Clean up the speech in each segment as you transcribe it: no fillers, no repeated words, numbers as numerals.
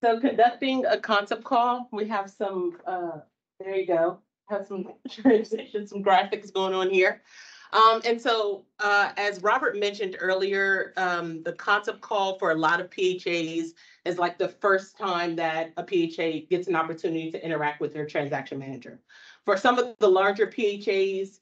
So conducting a concept call, we have some, there you go, have some transition, some graphics going on here. As Robert mentioned earlier, the concept call for a lot of PHAs is like the first time that a PHA gets an opportunity to interact with their transaction manager. For some of the larger PHAs,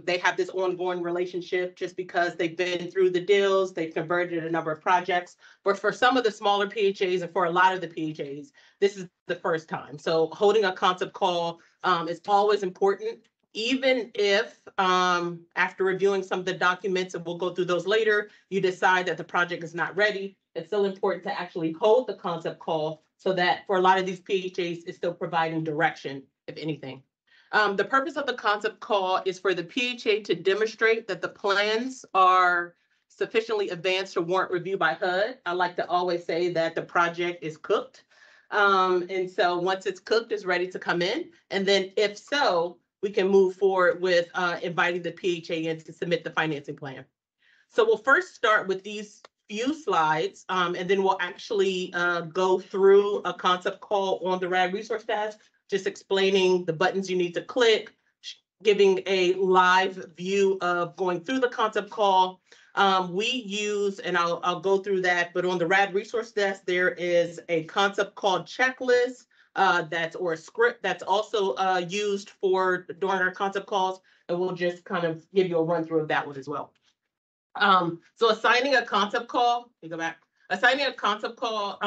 they have this ongoing relationship just because they've been through the deals, they've converted a number of projects. But for some of the smaller PHAs and for a lot of the PHAs, this is the first time. So holding a concept call is always important, even if after reviewing some of the documents, and we'll go through those later, you decide that the project is not ready. It's still important to actually hold the concept call so that for a lot of these PHAs, it's still providing direction, if anything. The purpose of the concept call is for the PHA to demonstrate that the plans are sufficiently advanced to warrant review by HUD. I like to always say that the project is cooked. And so once it's cooked, it's ready to come in. And then if so, we can move forward with inviting the PHA in to submit the financing plan. So we'll first start with these few slides, and then we'll actually go through a concept call on the RAD resource desk, just explaining the buttons you need to click, giving a live view of going through the concept call. We use, and I'll go through that, but on the RAD resource desk, there is a concept call checklist or a script that's also used for during our concept calls, and we'll just kind of give you a run through of that one as well. So assigning a concept call, assigning a concept call,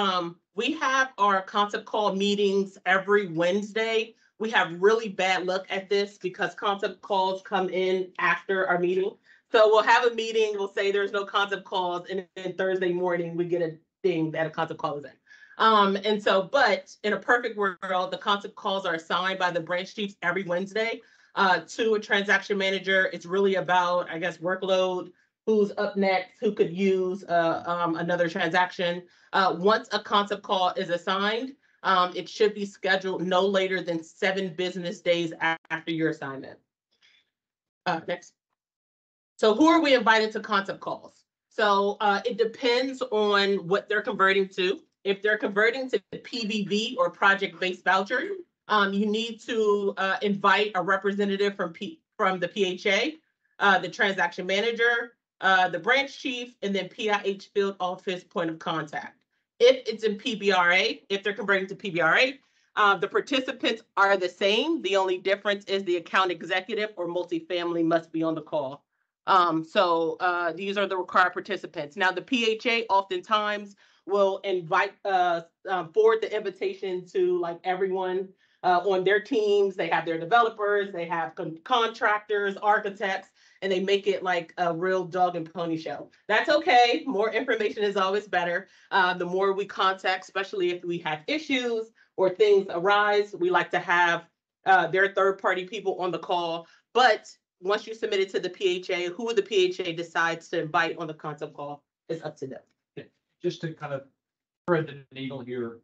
we have our concept call meetings every Wednesday. We have really bad luck at this because concept calls come in after our meeting. So we'll have a meeting, we'll say there's no concept calls, and then Thursday morning we get a thing that a concept call is in. But in a perfect world, the concept calls are assigned by the branch chiefs every Wednesday to a transaction manager. It's really about, I guess, workload, who's up next, who could use another transaction. Once a concept call is assigned, it should be scheduled no later than 7 business days after your assignment. Next. So who are we invited to concept calls? So it depends on what they're converting to. If they're converting to the PBV or project-based voucher, you need to invite a representative from the PHA, the transaction manager, the branch chief, and then PIH field office point of contact. If it's in PBRA, if they're converting to PBRA, the participants are the same. The only difference is the account executive or multifamily must be on the call. These are the required participants. Now, the PHA oftentimes will invite forward the invitation to like everyone on their teams. They have their developers, they have contractors, architects, and they make it like a real dog and pony show. That's okay. More information is always better. The more we contact, especially if we have issues or things arise, we like to have their third-party people on the call. But once you submit it to the PHA, who the PHA decides to invite on the concept call is up to them. Just to kind of thread the needle here,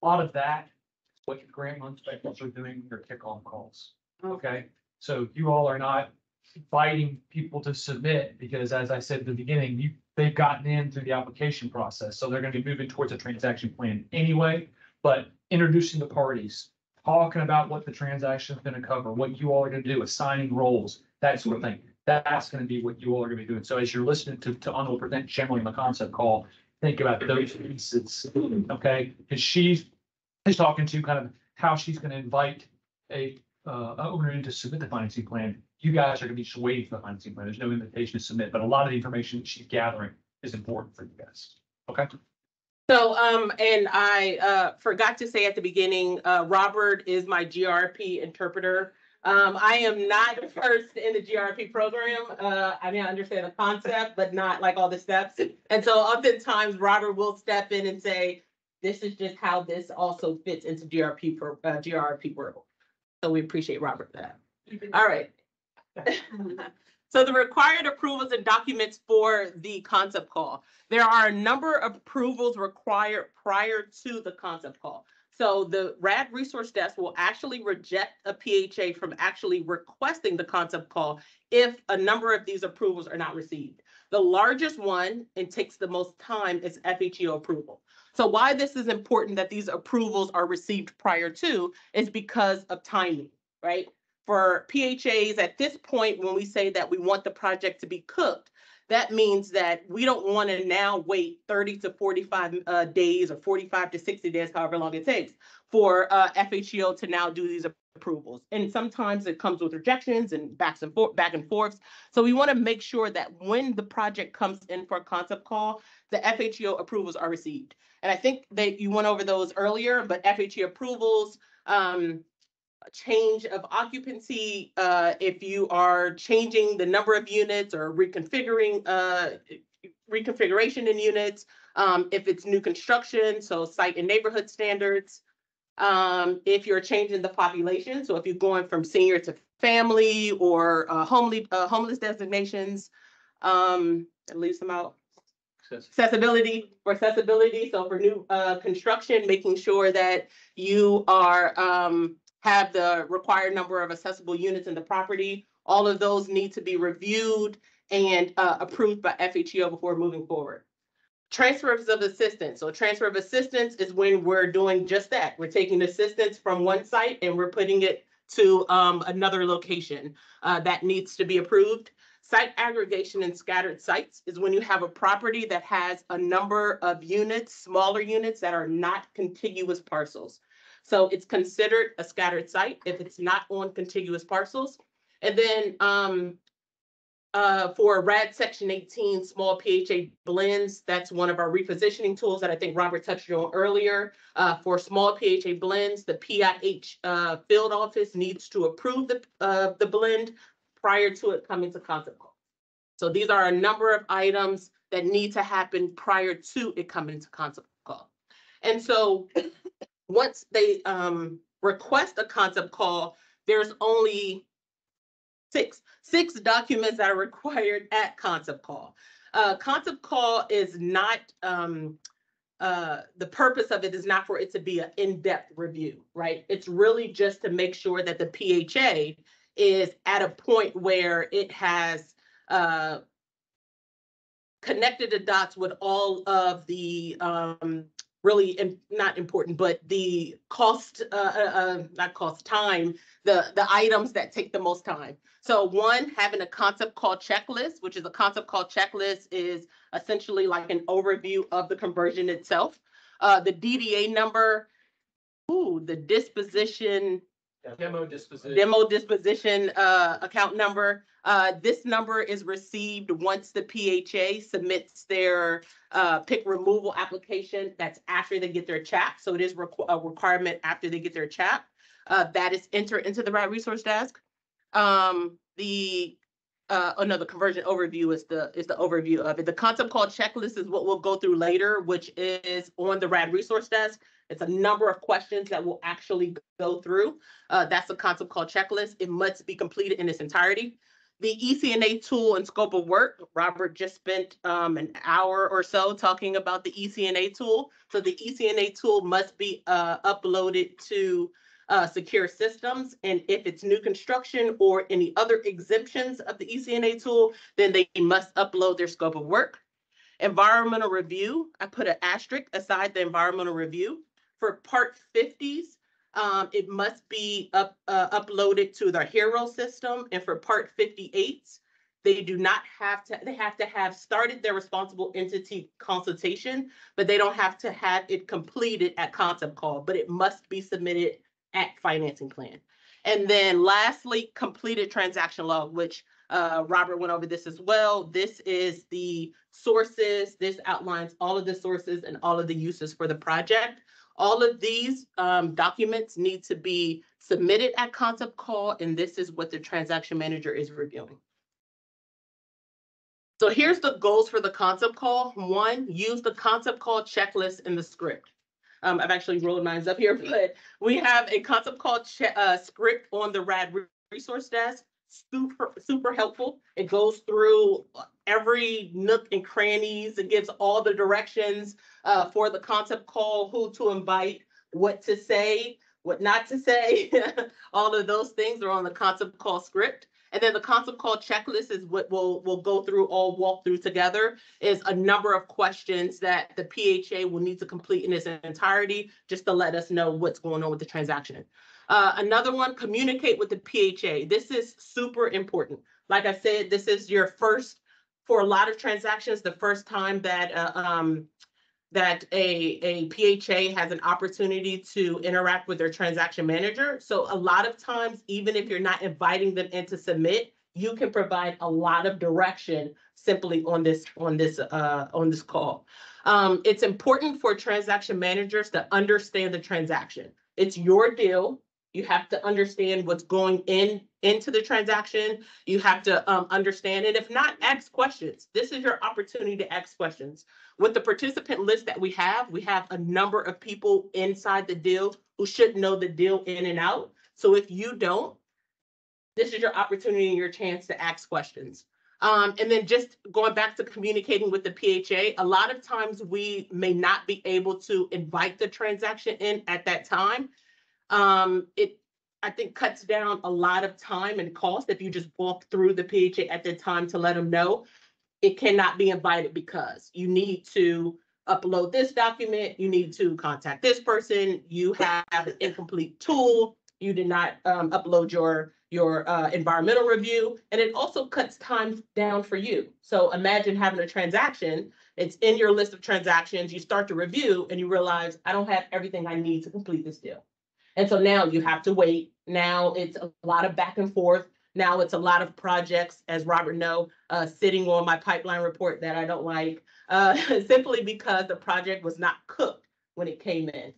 a lot of that is what your grant inspectors are doing your kick-off calls. Okay, so you all are not inviting people to submit because, as I said at the beginning, they've gotten in through the application process, so they're going to be moving towards a transaction plan anyway. But introducing the parties, talking about what the transaction is going to cover, what you all are going to do, assigning roles, that sort of thing. That's going to be what you all are going to be doing. So as you're listening to Honorable present generally in the concept call, think about those pieces, okay? Because she's talking to kind of how she's going to invite a owner in to submit the financing plan. You guys are going to be just waiting for the financing plan. There's no invitation to submit, but a lot of the information that she's gathering is important for you guys. Okay. So, and I forgot to say at the beginning, Robert is my GRP interpreter. I am not first in the GRP program. I mean, I understand the concept, but not like all the steps. And so oftentimes Robert will step in and say, this is just how this also fits into GRP world. So we appreciate Robert for that. All right. So the required approvals and documents for the concept call. There are a number of approvals required prior to the concept call. So the RAD resource desk will actually reject a PHA from actually requesting the concept call if a number of these approvals are not received. The largest one and takes the most time is FHEO approval. So why this is important that these approvals are received prior to is because of timing, right? For PHAs at this point, when we say that we want the project to be cooked, that means that we don't want to now wait 30 to 45 days or 45 to 60 days, however long it takes, for FHEO to now do these approvals. And sometimes it comes with rejections and back and forths. So we want to make sure that when the project comes in for a concept call, the FHEO approvals are received. And I think that you went over those earlier, but FHEO approvals, change of occupancy, if you are changing the number of units or reconfiguring reconfiguration in units, if it's new construction, so site and neighborhood standards, if you're changing the population, so if you're going from senior to family or homeless designations, at least them out. Accessibility. So for new construction, making sure that you are have the required number of accessible units in the property. All of those need to be reviewed and approved by FHEO before moving forward. Transfers of assistance. So transfer of assistance is when we're doing just that. We're taking assistance from one site and we're putting it to another location that needs to be approved. Site aggregation and scattered sites is when you have a property that has a number of units, smaller units that are not contiguous parcels. So it's considered a scattered site if it's not on contiguous parcels. And then for RAD Section 18 small PHA blends, that's one of our repositioning tools that I think Robert touched on earlier. For small PHA blends, the PIH field office needs to approve the blend prior to it coming to concept call. So these are a number of items that need to happen prior to it coming to concept call. And so once they request a concept call, there's only six documents that are required at concept call. Concept call is not, the purpose of it is not for it to be an in-depth review, right? It's really just to make sure that the PHA is at a point where it has connected the dots with all of the really not important, but the cost, not cost, time, the items that take the most time. So one, having a concept call checklist, which is a concept call checklist is essentially like an overview of the conversion itself. The DDA number, the disposition, Demo disposition account number. This number is received once the PHA submits their PIC removal application. That's after they get their CHAP. So it is a requirement after they get their CHAP. That is entered into the RAD resource desk. The conversion overview is the overview of it. The concept call checklist is what we'll go through later, which is on the RAD resource desk. It's a number of questions that we'll actually go through. That's the concept call checklist. It must be completed in its entirety. The ECNA tool and scope of work, Robert just spent an hour or so talking about the ECNA tool. So the ECNA tool must be uploaded to secure systems. And if it's new construction or any other exemptions of the ECNA tool, then they must upload their scope of work. Environmental review, I put an asterisk aside the environmental review. For Part 50s, it must be uploaded to their HERO system. And for Part 58s, they do not have to, they have to have started their responsible entity consultation, but they don't have to have it completed at concept call, but it must be submitted at financing plan. And then lastly, completed transaction log, which Robert went over this as well. This is the sources. This outlines all of the sources and all of the uses for the project. All of these documents need to be submitted at concept call, and this is what the transaction manager is reviewing. So here's the goals for the concept call. One, use the concept call checklist in the script. I've actually rolled mine up here, but we have a concept call script on the RAD resource desk. Super helpful. It goes through every nook and crannies. It gives all the directions for the concept call, who to invite, what to say, what not to say. All of those things are on the concept call script. And then the concept call checklist is what we'll go through, all walk through together, is a number of questions that the PHA will need to complete in its entirety, just to let us know what's going on with the transaction. Another one, communicate with the PHA. This is super important. Like I said, this is your first, for a lot of transactions, the first time that that a PHA has an opportunity to interact with their transaction manager. So a lot of times, even if you're not inviting them in to submit, you can provide a lot of direction simply on this call. It's important for transaction managers to understand the transaction. It's your deal. You have to understand what's going into the transaction. You have to understand it. If not, ask questions. This is your opportunity to ask questions. With the participant list that we have a number of people inside the deal who should know the deal in and out. So if you don't, this is your opportunity and your chance to ask questions. And then just going back to communicating with the PHA, a lot of times we may not be able to invite the transaction in at that time. It, I think, cuts down a lot of time and cost if you just walk through the PHA at the time to let them know it cannot be invited because you need to upload this document, you need to contact this person, you have an incomplete tool, you did not upload your environmental review, and it also cuts time down for you. So imagine having a transaction, it's in your list of transactions, you start to review and you realize I don't have everything I need to complete this deal. And so now you have to wait. Now it's a lot of back and forth. Now it's a lot of projects, as Robert knows, sitting on my pipeline report that I don't like, simply because the project was not cooked when it came in.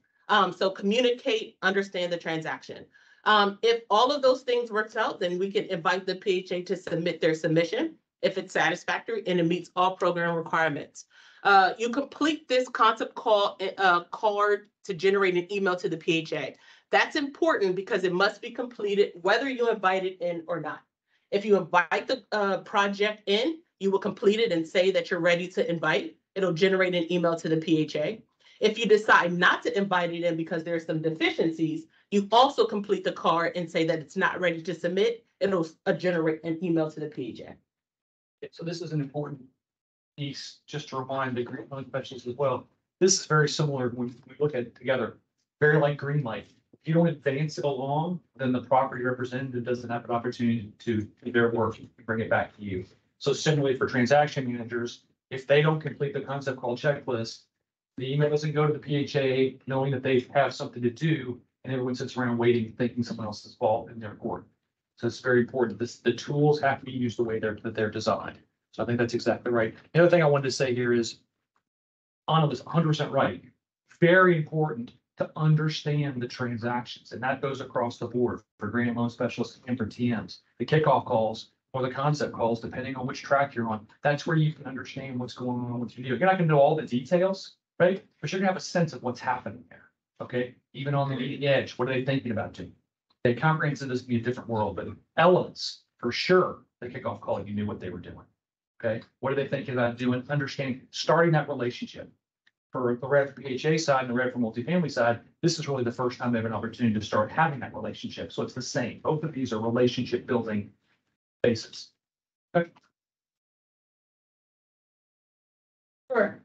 So communicate, understand the transaction. If all of those things works out, then we can invite the PHA to submit their submission if it's satisfactory and it meets all program requirements. You complete this concept call card to generate an email to the PHA. That's important because it must be completed whether you invite it in or not. If you invite the project in, you will complete it and say that you're ready to invite. It'll generate an email to the PHA. If you decide not to invite it in because there's some deficiencies, you also complete the card and say that it's not ready to submit. It'll generate an email to the PHA. So this is an important piece, just to remind the green light specialists as well. This is very similar when we look at it together, very like green light. If you don't advance it along, then the property representative doesn't have an opportunity to do their work and bring it back to you. So similarly for transaction managers, if they don't complete the concept call checklist, the email doesn't go to the PHA knowing that they have something to do, and everyone sits around waiting, thinking someone else's fault in their court. So it's very important. The tools have to be used the way that they're designed. So I think that's exactly right. The other thing I wanted to say here is, Anna was 100% right. Very important to understand the transactions, and that goes across the board for grant loan specialists and for TMs. The kickoff calls or the concept calls, depending on which track you're on, that's where you can understand what's going on with your deal. You're not going to know all the details, right? But you're going to have a sense of what's happening there. Okay, even on the leading edge, what are they thinking about doing? Okay, comprehensive is be a different world, but elements for sure. The kickoff call, you knew what they were doing. Okay, what are they thinking about doing? Understanding, starting that relationship. For the RED for PHA side and the RED for multifamily side, this is really the first time they have an opportunity to start having that relationship. So it's the same. Both of these are relationship building basis. Okay. Sure.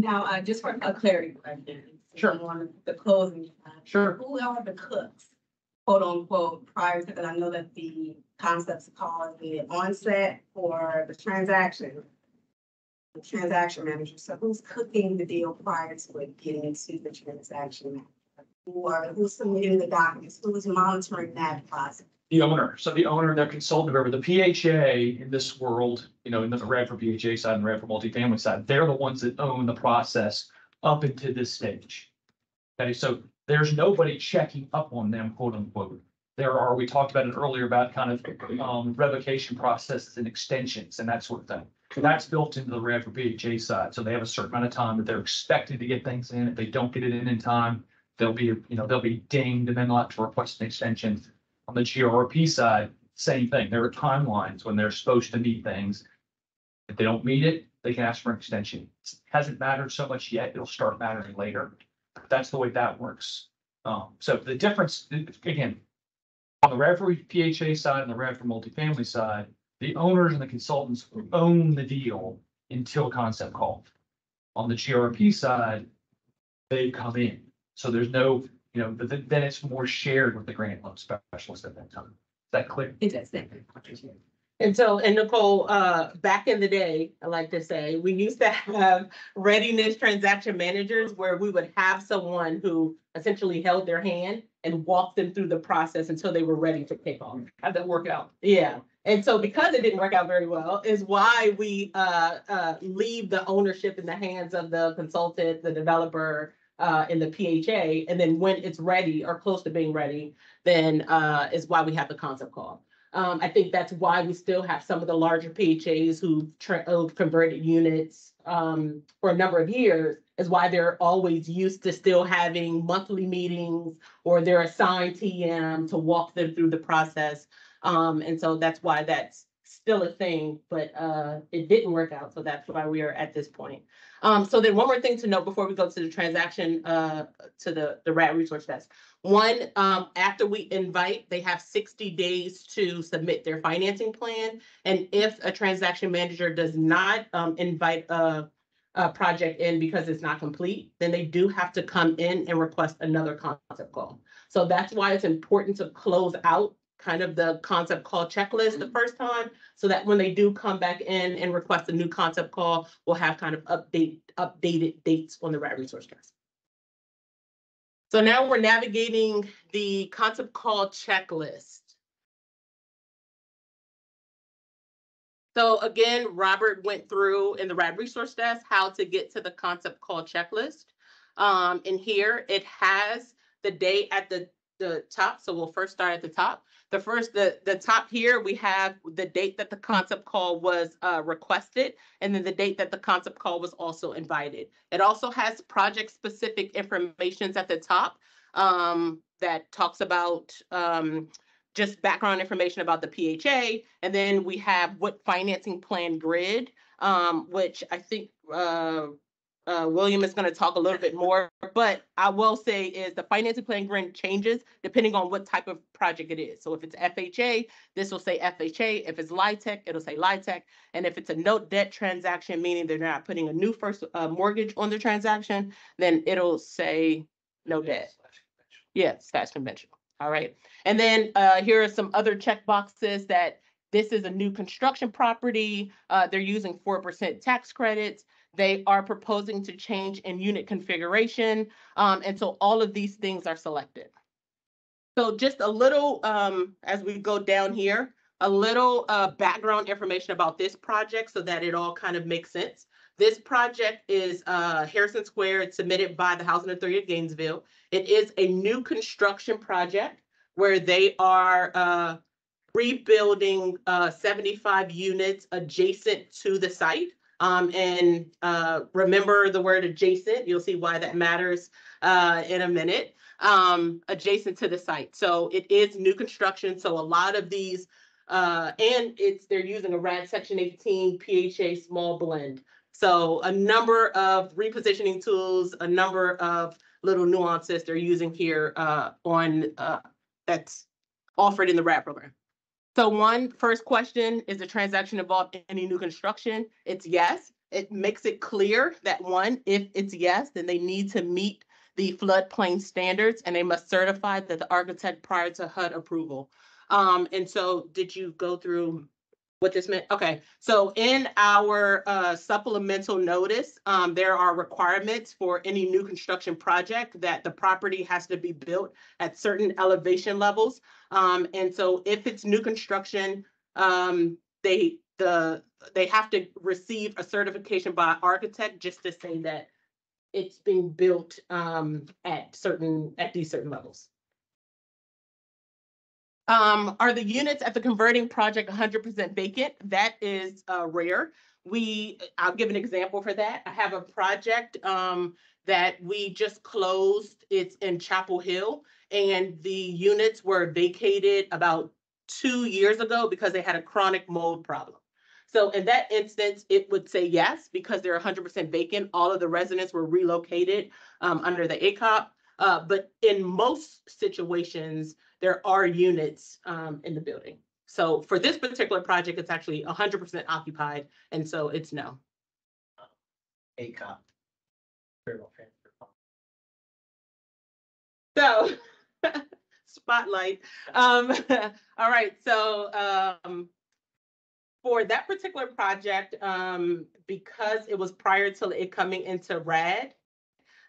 Now, just for a clarity question. Sure. On the closing. Sure. Who are the cooks, quote unquote, prior to, because I know that the concepts called the onset for the transaction manager. So who's cooking the deal prior to it getting into the transaction? Who's submitting the documents? Who's monitoring that process? The owner. So the owner, their consultant, whoever, the PHA in this world, you know, in the RED for PHA side and RED for multifamily side, they're the ones that own the process up into this stage. Okay, so there's nobody checking up on them, quote unquote. There are, we talked about it earlier about kind of revocation processes and extensions and that sort of thing. So that's built into the RED for PHA side. So they have a certain amount of time that they're expected to get things in. If they don't get it in time, they'll be, you know, they'll be dinged and then they'll have to request an extension. On the GRP side, same thing. There are timelines when they're supposed to meet things. If they don't meet it, they can ask for an extension. It hasn't mattered so much yet. It'll start mattering later. That's the way that works. So the difference, again, On the Radford PHA side and the Radford multifamily side, the owners and the consultants own the deal until concept call. On the GRP side, they come in. So there's no, but then it's more shared with the grant loan specialist at that time. Is that clear? It does. And so, and Nicole, back in the day, I like to say, we used to have readiness transaction managers where we would have someone who essentially held their hand and walked them through the process until they were ready to take off. How'd that work out? Yeah. And so because it didn't work out very well is why we leave the ownership in the hands of the consultant, the developer, in the PHA. And then when it's ready or close to being ready, then is why we have the concept call. I think that's why we still have some of the larger PHAs who've converted units for a number of years, is why they're always used to still having monthly meetings or they're assigned TM to walk them through the process. And so that's why that's still a thing, but it didn't work out. So that's why we are at this point. So then one more thing to note before we go to the transaction, to the RAD resource desk. One, after we invite, they have 60 days to submit their financing plan. And if a transaction manager does not invite a project in because it's not complete, then they do have to come in and request another concept call. So that's why it's important to close out kind of the concept call checklist the first time, so that when they do come back in and request a new concept call, we'll have kind of updated dates on the RAD resource desk. So now we're navigating the concept call checklist. So again, Robert went through in the RAD resource desk how to get to the concept call checklist. And here it has the date at the top. So we'll first start at the top. The top here, we have the date that the concept call was requested, and then the date that the concept call was also invited. It also has project specific information at the top that talks about just background information about the PHA. And then we have what financing plan grid, which I think William is going to talk a little bit more, but I will say is the financing plan grid changes depending on what type of project it is. So if it's FHA, this will say FHA. If it's LIHTC, it'll say LIHTC. And if it's a note debt transaction, meaning they're not putting a new first mortgage on the transaction, then it'll say no debt. Yes, / conventional. All right. And then here are some other check boxes that this is a new construction property. They're using 4% tax credits. They are proposing to change in unit configuration. And so all of these things are selected. So just a little, as we go down here, a little background information about this project so that it all kind of makes sense. This project is Harrison Square. It's submitted by the Housing Authority of Gainesville. It is a new construction project where they are rebuilding 75 units adjacent to the site. And remember the word adjacent, you'll see why that matters in a minute, adjacent to the site. So it is new construction. So a lot of these, and they're using a RAD Section 18 PHA small blend. So a number of repositioning tools, a number of little nuances they're using here that's offered in the RAD program. So first question, is the transaction involved in any new construction? It's yes. It makes it clear that if it's yes, then they need to meet the floodplain standards and they must certify that the architect prior to HUD approval. And so did you go through what this meant? Okay, so in our supplemental notice, there are requirements for any new construction project that the property has to be built at certain elevation levels. And so if it's new construction, they have to receive a certification by architect just to say that it's being built at these certain levels. Are the units at the converting project 100% vacant? That is rare. I'll give an example for that. I have a project that we just closed. It's in Chapel Hill, and the units were vacated about 2 years ago because they had a chronic mold problem. So in that instance, it would say yes, because they're 100% vacant. All of the residents were relocated under the ACOP. But in most situations, there are units in the building. So for this particular project, it's actually 100% occupied, and so it's no. ACOP. So, spotlight. All right, so for that particular project, because it was prior to it coming into RAD,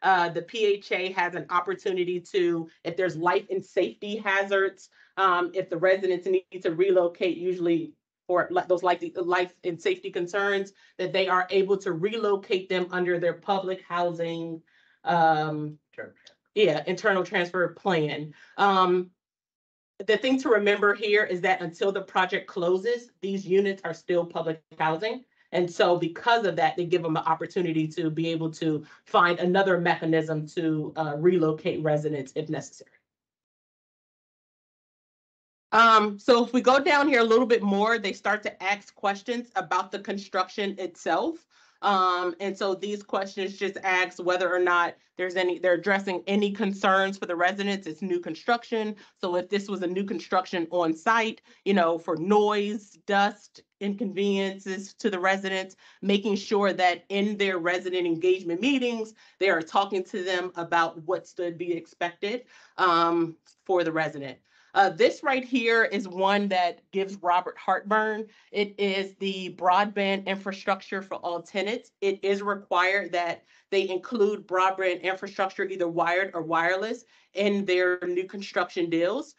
the PHA has an opportunity to, if there's life and safety hazards, if the residents need to relocate, usually for those life and safety concerns, that they are able to relocate them under their public housing, internal transfer plan. The thing to remember here is that until the project closes, these units are still public housing. And so because of that, they give them an opportunity to be able to find another mechanism to relocate residents if necessary. So if we go down here a little bit more, they start to ask questions about the construction itself. And so these questions just ask whether or not they're addressing any concerns for the residents. It's new construction. So if this was a new construction on site, for noise, dust, inconveniences to the residents, making sure that in their resident engagement meetings, they are talking to them about what's to be expected for the resident. This right here is one that gives Robert heartburn. It is the broadband infrastructure for all tenants. It is required that they include broadband infrastructure, either wired or wireless, in their new construction deals.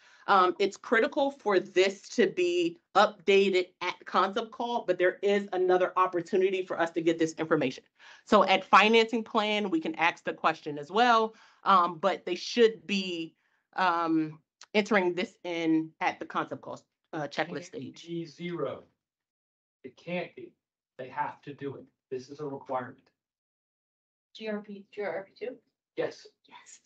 It's critical for this to be updated at concept call, but there is another opportunity for us to get this information. So at financing plan, we can ask the question as well, but they should be entering this in at the concept cost checklist stage. Zero. It can't be. They have to do it. This is a requirement. GRP 2? Yes. Yes.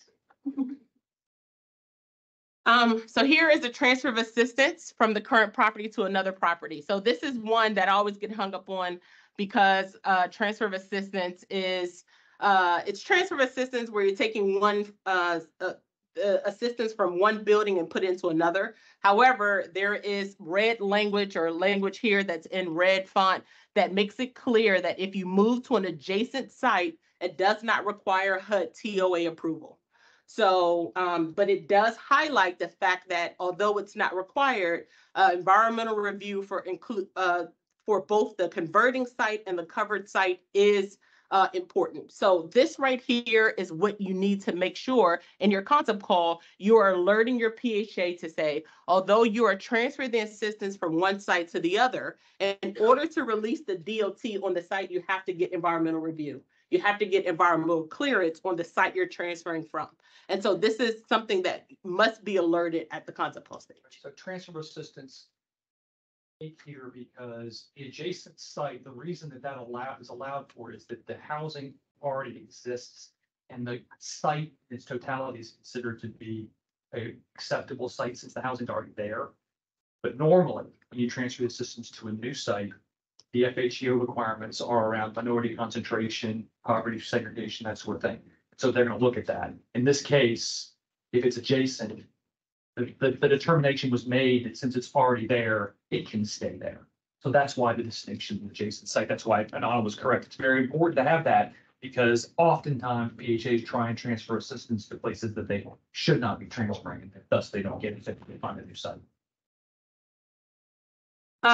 So here is a transfer of assistance from the current property to another property. So this is one that I always get hung up on because transfer of assistance is it's transfer of assistance where you're taking one assistance from one building and put into another. However, there is red language or language here that's in red font that makes it clear that if you move to an adjacent site, it does not require HUD TOA approval. So, but it does highlight the fact that although it's not required, environmental review for both the converting site and the covered site is important. So this right here is what you need to make sure in your concept call, you are alerting your PHA to say, although you are transferring the assistance from one site to the other, in order to release the DOT on the site, you have to get environmental review. You have to get environmental clearance on the site you're transferring from. And so this is something that must be alerted at the concept call stage. So transfer assistance here because the adjacent site, the reason that is allowed for is that the housing already exists and the site in its totality is considered to be an acceptable site since the housing's already there. But normally, when you transfer the assistance to a new site, the FHEO requirements are around minority concentration, poverty segregation, that sort of thing. So they're going to look at that. In this case, if it's adjacent, the determination was made that since it's already there, it can stay there. So that's why the distinction of adjacent site. That's why Anna was correct. It's very important to have that because oftentimes PHAs try and transfer assistance to places that they should not be transferring, and thus they don't get it if they find a new site.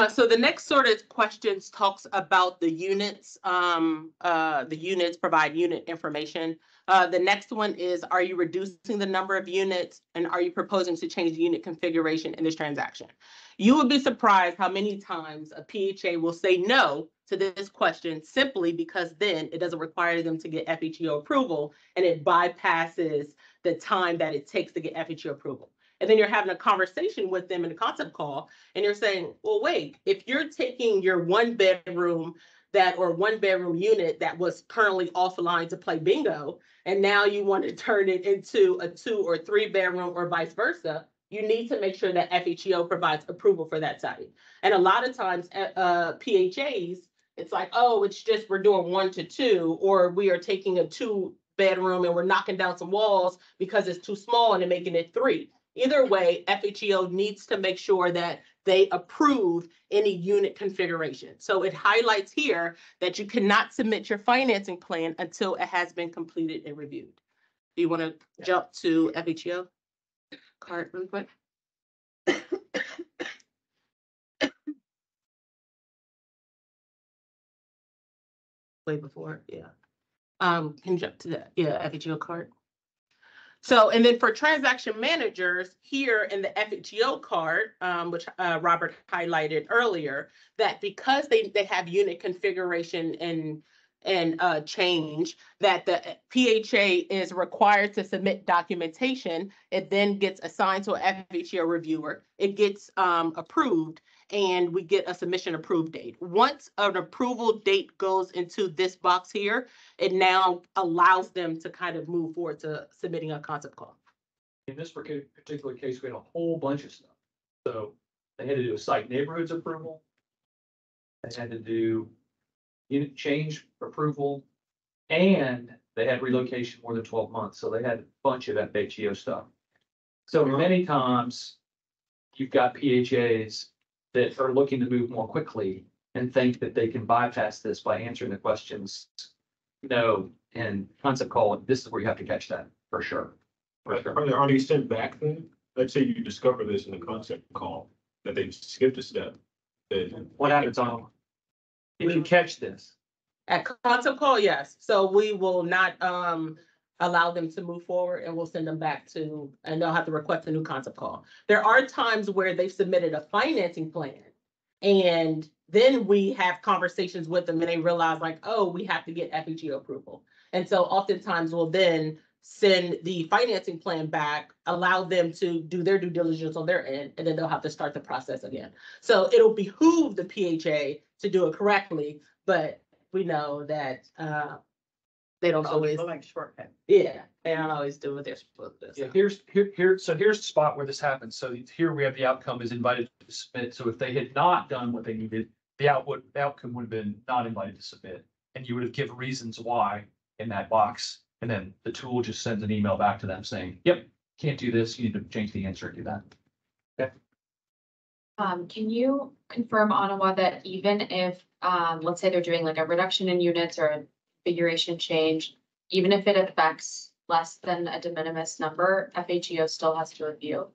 So the next sort of questions talks about the units. The units provide unit information. The next one is, are you reducing the number of units and are you proposing to change the unit configuration in this transaction? You would be surprised how many times a PHA will say no to this question simply because then it doesn't require them to get FHEO approval and it bypasses the time that it takes to get FHEO approval. And then you're having a conversation with them in a concept call and you're saying, well, wait, if you're taking your one bedroom unit that was currently offline to play bingo, and now you want to turn it into a 2 or 3 bedroom or vice versa, you need to make sure that FHEO provides approval for that site. And a lot of times PHAs, it's like, oh, it's just we're doing 1 to 2, or we are taking a 2 bedroom and we're knocking down some walls because it's too small and they're making it 3. Either way, FHEO needs to make sure that they approve any unit configuration. So it highlights here that you cannot submit your financing plan until it has been completed and reviewed. Do you want to jump to FHEO card real quick? Way before, yeah. Can you jump to that? Yeah, FHEO card. So, and then for transaction managers here in the FHEO card, which Robert highlighted earlier, that because they have unit configuration and change, that the PHA is required to submit documentation. It then gets assigned to an FHEO reviewer. It gets approved, and we get a submission approved date. Once an approval date goes into this box here, it now allows them to kind of move forward to submitting a concept call. In this particular case, we had a whole bunch of stuff. So they had to do a site neighborhoods approval. They had to do unit change approval, and they had relocation more than 12 months. So they had a bunch of FHEO stuff. So many times you've got PHAs that are looking to move more quickly and think that they can bypass this by answering the questions. No, and concept call, this is where you have to catch that for sure. Are they sent back then? Let's say you discover this in the concept call, that they skipped a step. What happens on, if you catch this? At concept call, yes. So we will not allow them to move forward, and we'll send them back to, and they'll have to request a new concept call. There are times where they've submitted a financing plan, and then we have conversations with them and they realize like, oh, we have to get FHEO approval. And so oftentimes we'll then send the financing plan back, allow them to do their due diligence on their end, and then they'll have to start the process again. So it'll behoove the PHA to do it correctly, but we know that they don't always. Yeah, they don't always do what they're supposed to do. Yeah, here's the spot where this happens. So here we have the outcome is invited to submit. So if they had not done what they needed, the outcome would have been not invited to submit. And you would have given reasons why in that box. And then the tool just sends an email back to them saying, yep, can't do this. You need to change the answer and do that. Okay. Can you confirm, Anawa, that even if, let's say they're doing like a reduction in units or a configuration change, even if it affects less than a de minimis number, FHEO still has to review?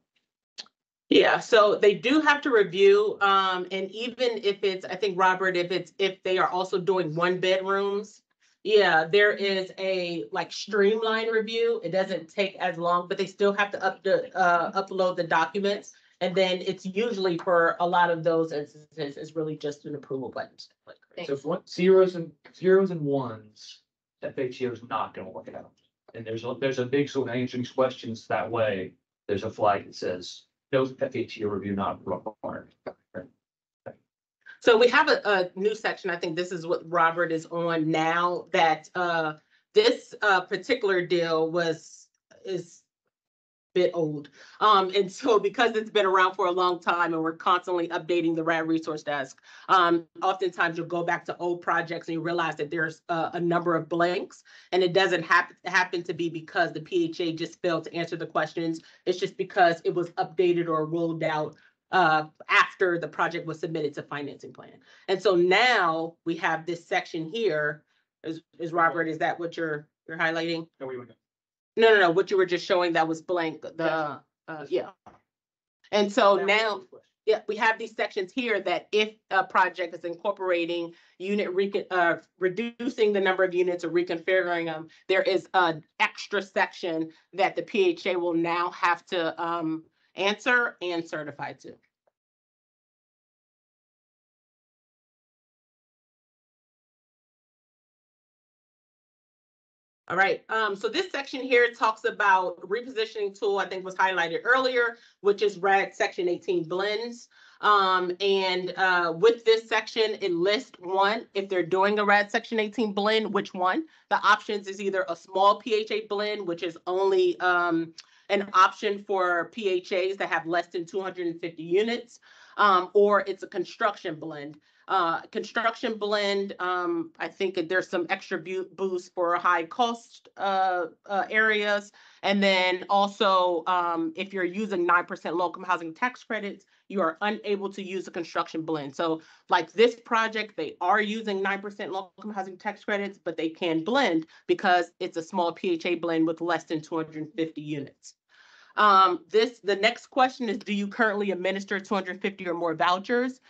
Yeah, so they do have to review, and even if it's, I think, Robert, if they are also doing 1-bedrooms, yeah, there is a like streamline review. It doesn't take as long, but they still have to upload the documents. And then it's usually for a lot of those instances, it's really just an approval button. So if what zeros and ones, FHEO is not going to work it out. And there's a big sort of answering questions that way. There's a flag that says no FHEO review not required. So we have a new section. I think this is what Robert is on now, that this particular deal is a bit old. And so because it's been around for a long time and we're constantly updating the RAD resource desk, oftentimes you'll go back to old projects and you realize that there's a number of blanks, and it doesn't happen to be because the PHA just failed to answer the questions. It's just because it was updated or rolled out after the project was submitted to financing plan. And so now we have this section here. Is Robert, is that what you're highlighting? No, what you were just showing that was blank, yeah. And so now, yeah, we have these sections here that if a project is incorporating reducing the number of units or reconfiguring them, there is an extra section that the PHA will now have to answer and certify to. All right, so this section here talks about repositioning tool, I think was highlighted earlier, which is RAD Section 18 blends. With this section, it lists one, if they're doing a RAD Section 18 blend, which one? The options is either a small PHA blend, which is only an option for PHAs that have less than 250 units, or it's a construction blend. Construction blend, I think there's some extra boost for high cost areas. And then also, if you're using 9% low-income housing tax credits, you are unable to use a construction blend. So like this project, they are using 9% low-income housing tax credits, but they can blend because it's a small PHA blend with less than 250 units. The next question is, do you currently administer 250 or more vouchers?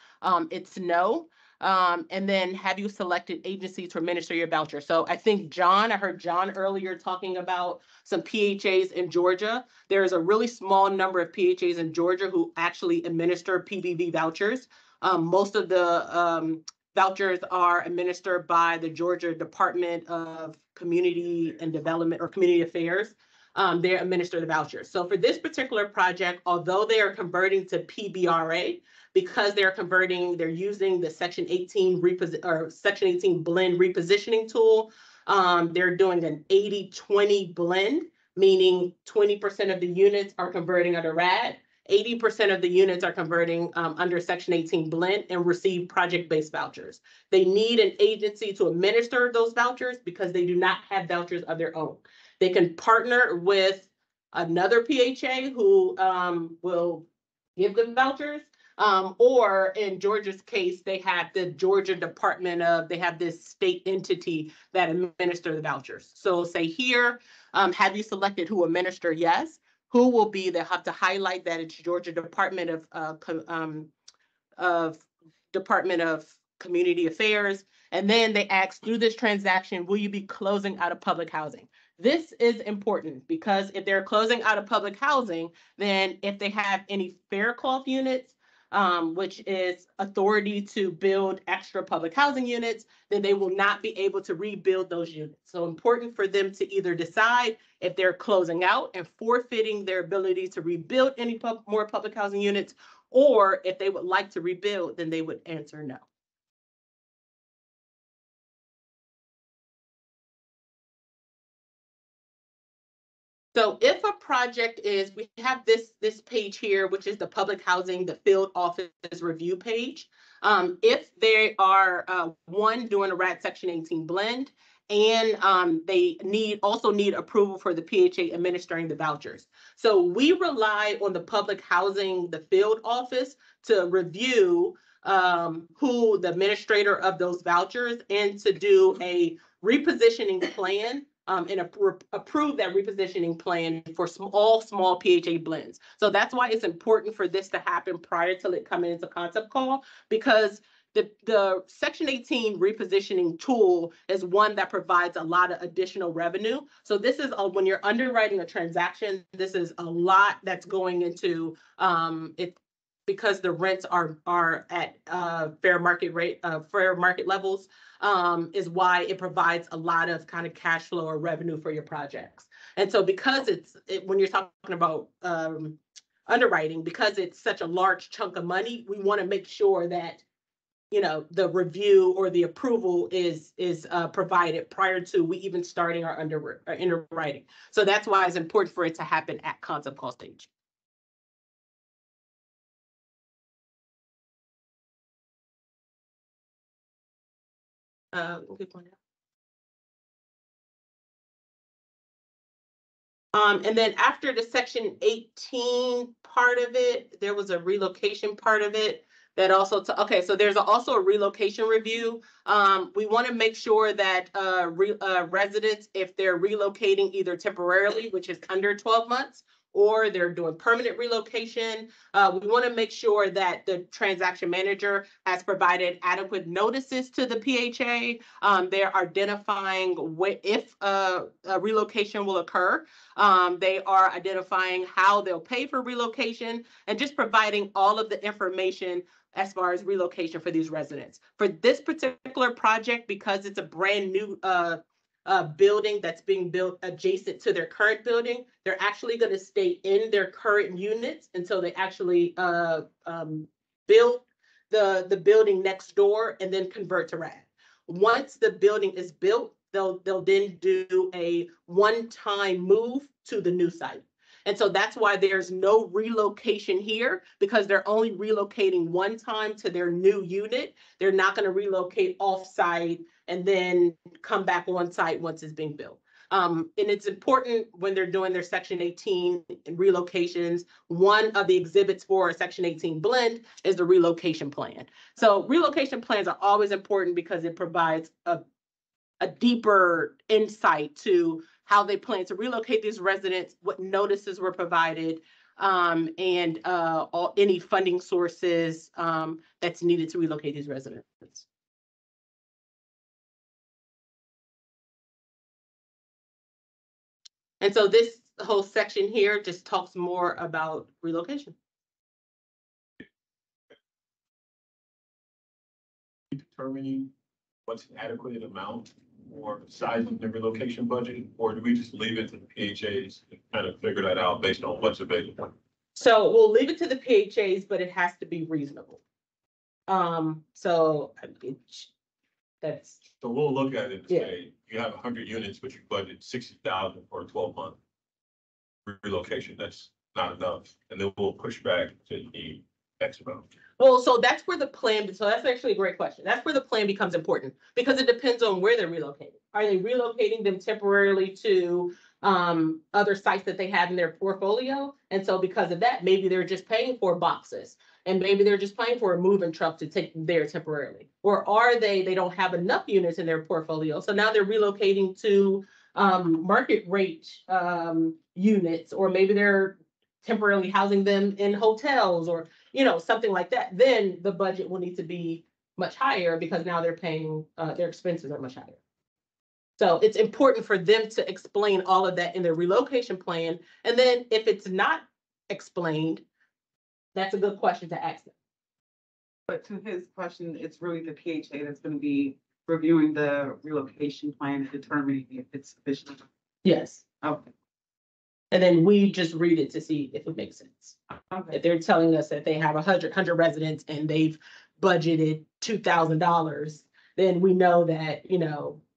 It's no. And then have you selected agencies to administer your voucher? So I think I heard John earlier talking about some PHAs in Georgia. There's a really small number of PHAs in Georgia who actually administer PBV vouchers. Most of the vouchers are administered by the Georgia Department of Community and Development or Community Affairs. They administer the vouchers. So for this particular project, although they are converting to PBRA, because they're using the Section 18 Section 18 blend repositioning tool. They're doing an 80-20 blend, meaning 20% of the units are converting under RAD, 80% of the units are converting under Section 18 blend and receive project-based vouchers. They need an agency to administer those vouchers because they do not have vouchers of their own. They can partner with another PHA who will give them vouchers. Or in Georgia's case, they have the Georgia they have this state entity that administer the vouchers. So say here, have you selected who administer? Yes. Who will be, they have to highlight that it's Georgia Department of Community Affairs. And then they ask, through this transaction, will you be closing out of public housing? This is important because if they're closing out of public housing, then if they have any Faircloth units, which is authority to build extra public housing units, then they will not be able to rebuild those units. So important for them to either decide if they're closing out and forfeiting their ability to rebuild any more public housing units, or if they would like to rebuild, then they would answer no. So if a project is, we have this page here, which is the public housing, the field office review page. If they are one, doing a RAD Section 18 blend, and they also need approval for the PHA administering the vouchers. So we rely on the public housing, the field office, to review who the administrator of those vouchers and to do a repositioning plan and approve that repositioning plan for all small PHA blends. So that's why it's important for this to happen prior to it coming into concept call, because the Section 18 repositioning tool is one that provides a lot of additional revenue. So this is when you're underwriting a transaction, this is a lot that's going into it, because the rents are at fair market rate, fair market levels, is why it provides a lot of kind of cash flow or revenue for your projects. And so because when you're talking about underwriting, because it's such a large chunk of money, we want to make sure that the review or the approval is provided prior to we even starting our underwriting. So that's why it's important for it to happen at concept call stage. Good point. And then after the Section 18 part of it, there was a relocation part of it that also, okay, so there's also a relocation review. We want to make sure that residents, if they're relocating either temporarily, which is under 12 months, or they're doing permanent relocation, we want to make sure that the transaction manager has provided adequate notices to the PHA. They're identifying if a relocation will occur. They are identifying how they'll pay for relocation and just providing all of the information as far as relocation for these residents. For this particular project, because it's a brand new building that's being built adjacent to their current building, they're actually going to stay in their current units until they actually build the building next door and then convert to RAD. Once the building is built, they'll then do a one-time move to the new site. And so that's why there's no relocation here, because they're only relocating one time to their new unit. They're not going to relocate off-site and then come back on site once it's being built. And it's important when they're doing their Section 18 relocations. One of the exhibits for a Section 18 blend is the relocation plan. So relocation plans are always important because it provides a deeper insight to how they plan to relocate these residents, what notices were provided, and any funding sources that's needed to relocate these residents. And so this whole section here just talks more about relocation. Determining what's an adequate amount or size of the relocation budget, or do we just leave it to the PHAs and kind of figure that out based on what's available? So we'll leave it to the PHAs, but it has to be reasonable. That's. So we'll look at it and say, you have 100 units, but you budget 60,000 for a 12-month relocation. That's not enough. And then we'll push back to you need X amount. Well, so that's where the plan, so that's actually a great question. That's where the plan becomes important because it depends on where they're relocating. Are they relocating them temporarily to other sites that they have in their portfolio? And so because of that, maybe they're just paying for boxes and maybe they're just paying for a moving truck to take them there temporarily. Or are they don't have enough units in their portfolio. So now they're relocating to market rate units, or maybe they're temporarily housing them in hotels or, something like that. Then the budget will need to be much higher because now they're paying, their expenses are much higher. So it's important for them to explain all of that in their relocation plan. And then if it's not explained, that's a good question to ask them. But to his question, it's really the PHA that's going to be reviewing the relocation plan and determining if it's sufficient. Yes. Okay. And then we just read it to see if it makes sense. Okay. If they're telling us that they have 100 residents and they've budgeted $2,000, then we know that,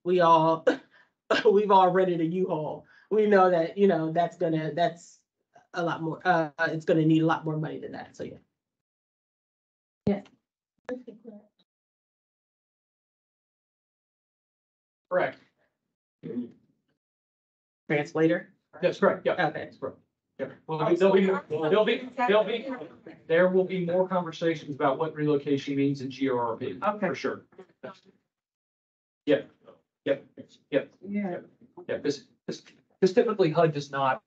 we've all rented a U-Haul. We know that, that's a lot more, it's gonna need a lot more money than that, so yeah. Yeah. Correct. Translator? That's correct, yeah. Okay. That's correct. Yeah. Well, there will be more conversations about what relocation means in GRRP, Okay. for sure. Yeah, yep, yep. Yeah. Yeah, because typically HUD does not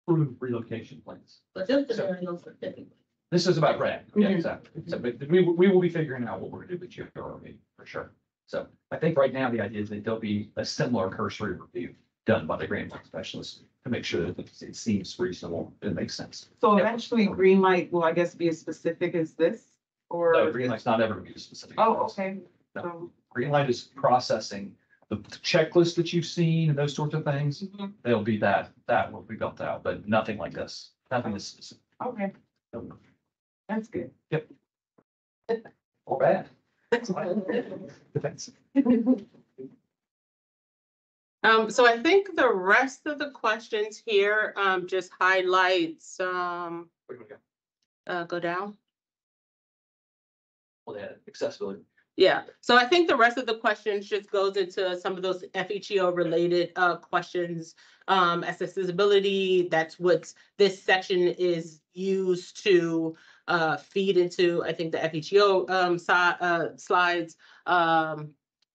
approve relocation plans. But just the This is about RAD, yeah, Mhm. exactly. So, but we will be figuring out what we're gonna do with GRRP, for sure. So I think right now the idea is that there'll be a similar cursory review done by the grant line specialist to make sure that it seems reasonable, it makes sense. So Yep. eventually green light will, I guess, be as specific as this or? No, green light's not ever gonna be specific. Oh, okay. No. So, Green light is processing the checklist that you've seen and those sorts of things. mhm. They'll be that will be built out, but nothing like this. Nothing is specific. Okay, that's good. Or bad. Depends. So I think the rest of the questions here, just highlights, go down. Well, yeah, accessibility. Yeah, so I think the rest of the questions just goes into some of those FHEO related questions. Accessibility, that's what this section is used to feed into, I think, the FHEO slides.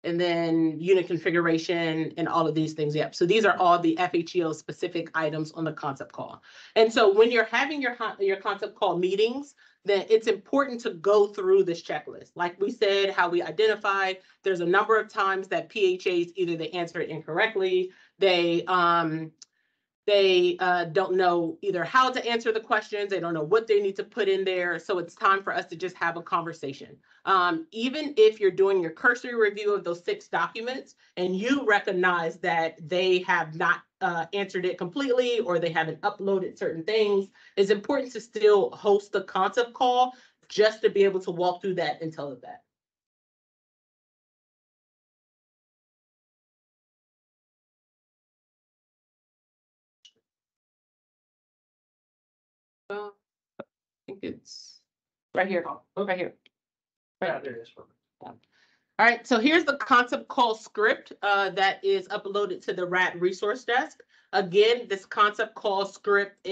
And then unit configuration and all of these things. Yep. So these are all the FHEO specific items on the concept call. And so when you're having your concept call meetings, then it's important to go through this checklist. Like we said, how we identify, there's a number of times that PHAs, either they answer it incorrectly, they don't know either how to answer the questions, they don't know what they need to put in there. So it's time for us to just have a conversation. Even if you're doing your cursory review of those 6 documents and you recognize that they have not answered it completely or they haven't uploaded certain things, it's important to still host the concept call just to be able to walk through that and tell it that. Right here, right here. Yeah, there it is. All right, so here's the concept call script that is uploaded to the RAD resource desk. Again, this concept call script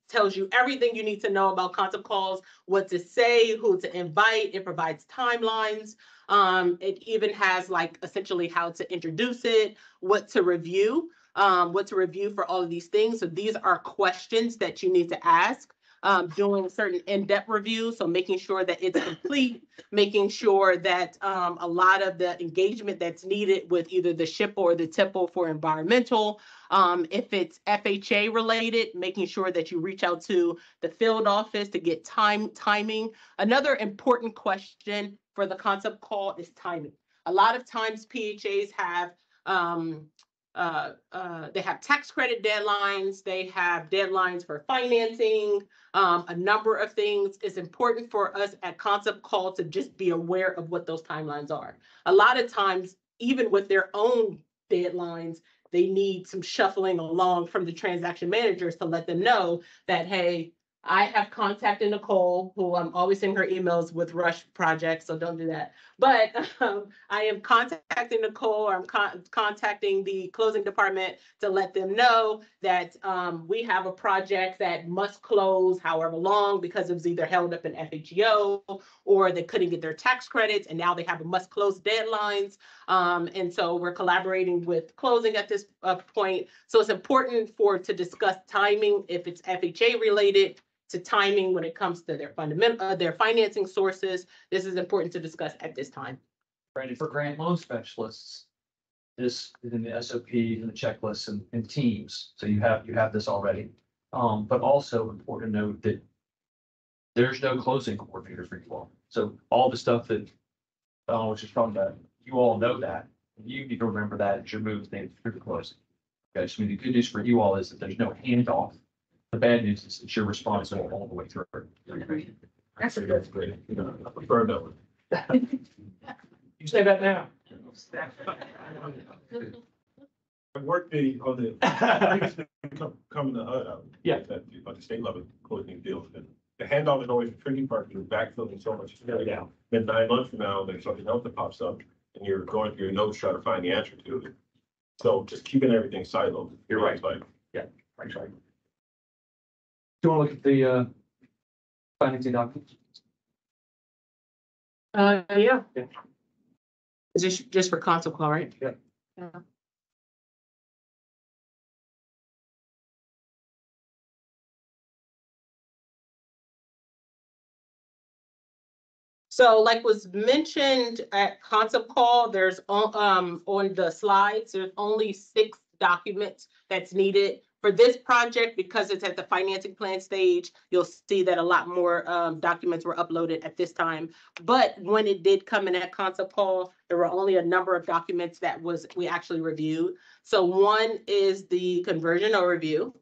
tells you everything you need to know about concept calls, what to say, who to invite. It provides timelines. It even has like essentially how to introduce it, what to review for all of these things. So these are questions that you need to ask. Doing certain in-depth reviews, so making sure that it's complete, making sure that a lot of the engagement that's needed with either the SHPO or the TIPO for environmental, if it's FHA related, making sure that you reach out to the field office to get timing. Another important question for the concept call is timing. A lot of times PHAs have they have tax credit deadlines, they have deadlines for financing, a number of things. It's important for us at concept call to just be aware of what those timelines are. A lot of times, even with their own deadlines, they need some shuffling along from the transaction managers to let them know that, hey, I have contacted Nicole, who I'm always sending her emails with rush projects, so don't do that. But I am contacting Nicole, or I'm contacting the closing department to let them know that we have a project that must close however long because it was either held up in FHEO or they couldn't get their tax credits, and now they have a must close deadlines. And so we're collaborating with closing at this point. So it's important to discuss timing if it's FHA related, to timing when it comes to their financing sources. This is important to discuss at this time. Ready for grant loan specialists. This is in the SOP and the checklists and teams. So you have this already. But also important to note that there's no closing coordinator for you all. So all the stuff that I was just talking about, you all know that. You need to remember that as your move through the closing. Okay, so the good news for you all is that there's no handoff. The bad news is that you're responsible all the way through. That's great. I prefer that one. You say that now. I worked on the coming to Yeah. at the state level closing deals. And the handoff is always a tricky part because you're backfilling so much. Yeah. Then 9 months from now, there's something else that pops up and you're going through your notes trying to find the answer to it. So just keeping everything siloed. You're right. Like, Right. Do you want to look at the financing documents? Yeah. Yeah. Is this just for concept call, right? Yeah. Yeah. So like was mentioned at concept call, there's on the slides, there's only 6 documents that's needed. For this project, because it's at the financing plan stage, you'll see that a lot more documents were uploaded at this time. But when it did come in at concept call, there were only a number of documents that we actually reviewed. So one is the conversion overview.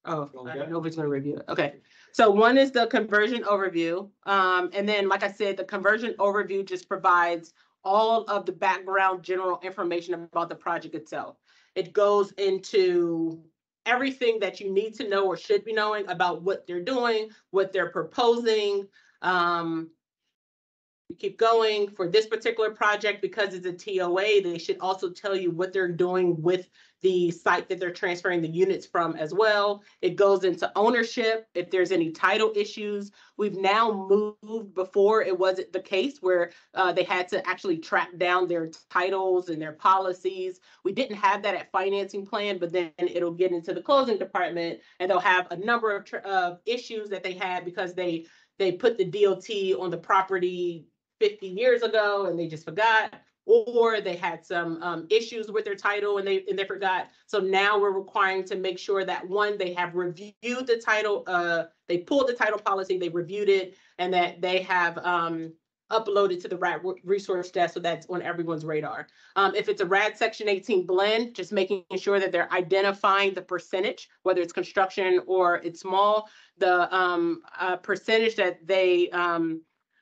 Oh, I don't know if it's going to review it. Okay. So one is the conversion overview. And then, like I said, the conversion overview just provides all of the background general information about the project itself. It goes into everything that you need to know or should be knowing about what they're doing, what they're proposing. We keep going for this particular project because it's a TOA. They should also tell you what they're doing with the site that they're transferring the units from as well. It goes into ownership, if there's any title issues. We've now moved, before it wasn't the case where they had to actually track down their titles and their policies. We didn't have that at financing plan, but then it'll get into the closing department and they'll have a number of issues that they had because they put the DOT on the property 50 years ago and they just forgot, or they had some issues with their title and they forgot. So now we're requiring to make sure that one, they have reviewed the title, they pulled the title policy, they reviewed it, and that they have uploaded to the RAD resource desk, so that's on everyone's radar. If it's a RAD Section 18 blend, just making sure that they're identifying the percentage, whether it's construction or it's small, the percentage that they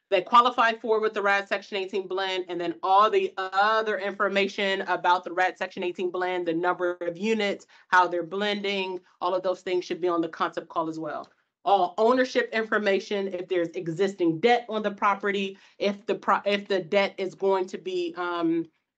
they qualify for with the RAD Section 18 blend, and then all the other information about the RAD Section 18 blend, the number of units, how they're blending, all of those things should be on the concept call as well. All ownership information, if there's existing debt on the property, if the debt is going to be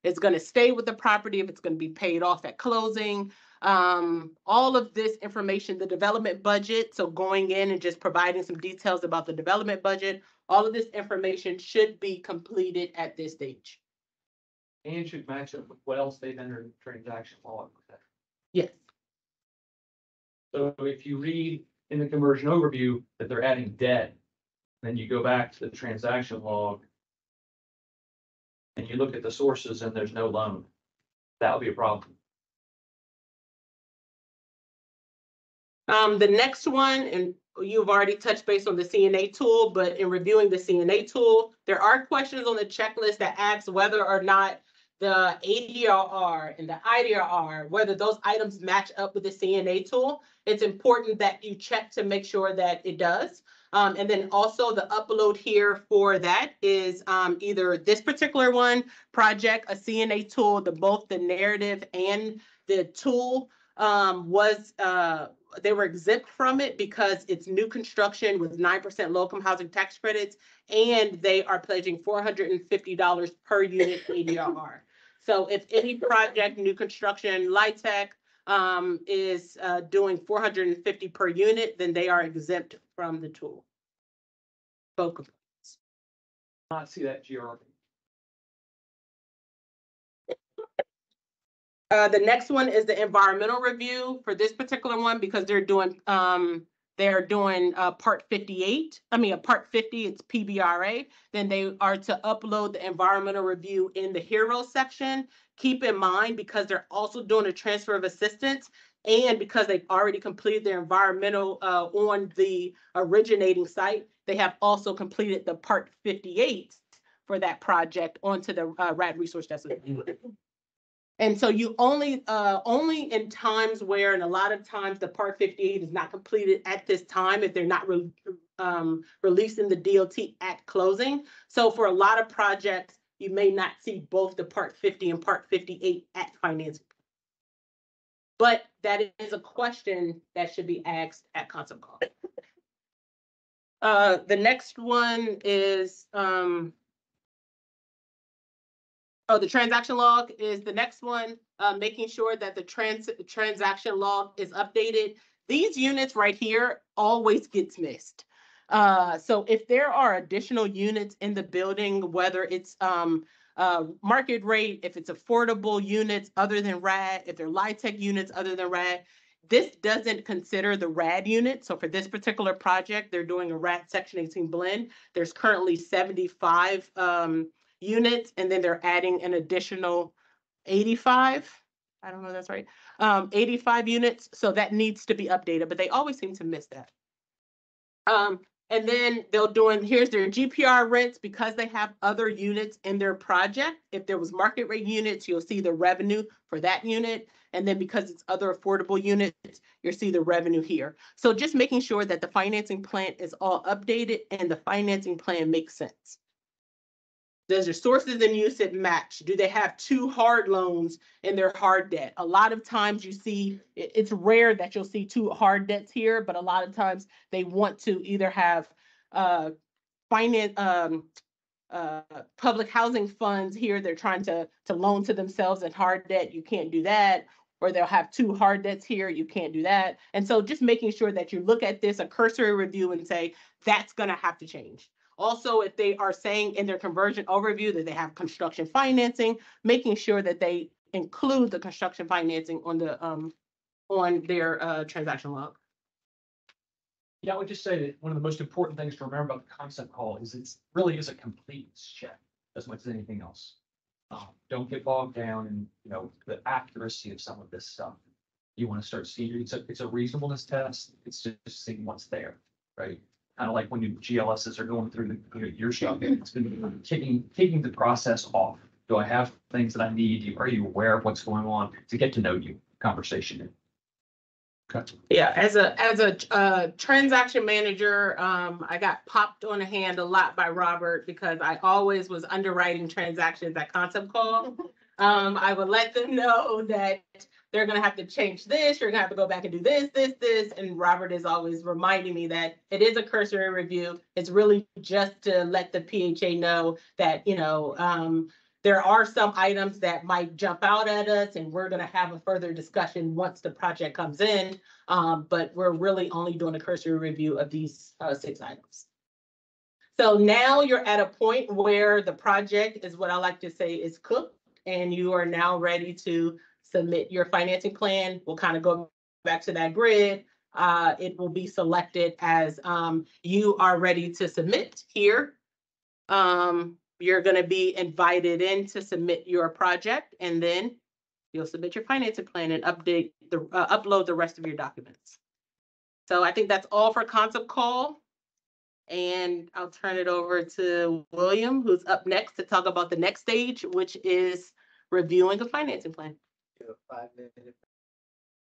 is going to stay with the property, if it's going to be paid off at closing, all of this information, the development budget, so going in and just providing some details about the development budget, all of this information should be completed at this stage. And should match up with what else they've entered in transaction log. Yes. So if you read in the conversion overview that they're adding debt, then you go back to the transaction log and you look at the sources and there's no loan, that would be a problem. The next one, and you've already touched base on the CNA tool, but in reviewing the CNA tool, there are questions on the checklist that asks whether or not the ADRR and the IDRR, whether those items match up with the CNA tool. It's important that you check to make sure that it does. And then also the upload here for that is either this particular one, project, a CNA tool, both the narrative and the tool they were exempt from it because it's new construction with 9% low-income housing tax credits, and they are pledging $450 per unit ADRR. So if any project, new construction, LIHTC, is doing $450 per unit, then they are exempt from the tool. Both components. Not see that GR. The next one is the environmental review for this particular one because they're doing part 58. I mean, part 50, it's PBRA. Then they are to upload the environmental review in the HERO section. Keep in mind, because they're also doing a transfer of assistance and because they've already completed their environmental on the originating site, they have also completed the part 58 for that project onto the RAD resource designation. And so you only in times where, and a lot of times the part 58 is not completed at this time if they're not releasing the DOT at closing. So for a lot of projects, you may not see both the part 50 and part 58 at financing. But that is a question that should be asked at concept call. The next one is the transaction log is the next one, making sure that the transaction log is updated. These units right here always gets missed. So if there are additional units in the building, whether it's market rate, if it's affordable units other than RAD, if they're LIHTC units other than RAD, this doesn't consider the RAD unit. So for this particular project, they're doing a RAD Section 18 blend. There's currently 75 units, and then they're adding an additional 85. I don't know if that's right. 85 units. So that needs to be updated, but they always seem to miss that. And then here's their GPR rents because they have other units in their project. If there was market rate units, you'll see the revenue for that unit. And then because it's other affordable units, you'll see the revenue here. So just making sure that the financing plan is all updated and the financing plan makes sense. Does your sources and usage match? Do they have two hard loans in their hard debt? A lot of times you see, it's rare that you'll see two hard debts here, but a lot of times they want to either have public housing funds here. They're trying to loan to themselves in hard debt. You can't do that. Or they'll have two hard debts here. You can't do that. And so just making sure that you look at this, a cursory review, and say, that's going to have to change. Also, if they are saying in their conversion overview that they have construction financing, making sure that they include the construction financing on their transaction log. Yeah, I would just say that one of the most important things to remember about the concept call is it's really is a completeness check as much as anything else. Don't get bogged down in the accuracy of some of this stuff. You want to start seeing it's a reasonableness test. It's just seeing what's there, right? Kind of like when your GLSs are going through your stuff, it's been taking the process off. Do I have things that I need? Are you aware of what's going on? To get to know you conversation. Yeah, as a transaction manager, I got popped on the hand a lot by Robert because I always was underwriting transactions at Concept Call. I would let them know that they're gonna have to change this, you're gonna have to go back and do this, and Robert is always reminding me that it is a cursory review. It's really just to let the PHA know that, there are some items that might jump out at us, and we're gonna have a further discussion once the project comes in. But we're really only doing a cursory review of these 6 items. So now you're at a point where the project is what I like to say is cooked, and you are now ready to submit your financing plan. We'll kind of go back to that grid. It will be selected as you are ready to submit here. You're going to be invited in to submit your project, and then you'll submit your financing plan and upload the rest of your documents. So I think that's all for Concept Call. And I'll turn it over to William, who's up next to talk about the next stage, which is reviewing a financing plan.